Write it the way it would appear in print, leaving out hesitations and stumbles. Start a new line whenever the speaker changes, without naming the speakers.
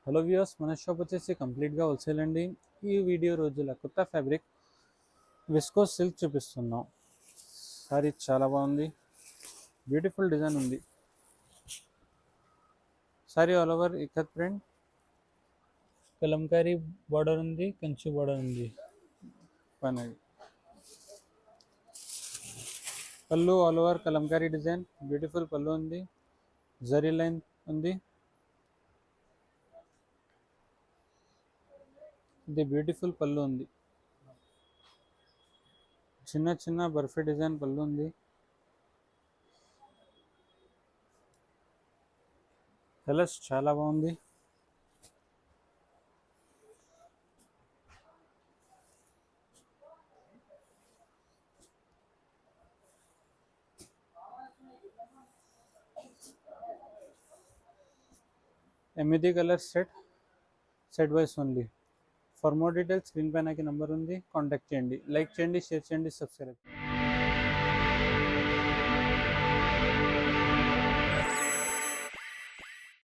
Hello viewers, మన shop వచ్చేసి కంప్లీట్గా హోల్సేల్ అండి. ఈ వీడియో రోజుల కొత్త ఫ్యాబ్రిక్ విస్కోస్ సిల్క్ చూపిస్తున్నాం. సారీ చాలా బాగుంది, బ్యూటిఫుల్ డిజైన్ ఉంది. Sorry all over ikat print, Kalamkari border ఉంది, కంచి బార్డర్ ఉంది. పనది పళ్ళు all over Kalamkari design, beautiful పళ్ళు ఉంది, జరీ లైన్ ఉంది. ఇది బ్యూటిఫుల్ పళ్ళు ఉంది, చిన్న చిన్న బర్ఫీ డిజైన్ పళ్ళు ఉంది. కలర్స్ చాలా బాగుంది. ఎనిమిది colour set wise only. For more details screen పైన నంబర్ ఉంది, కాంటాక్ట్ చేయండి. లైక్ చేయండి, షేర్ చేయండి, సబ్స్క్రైబ్.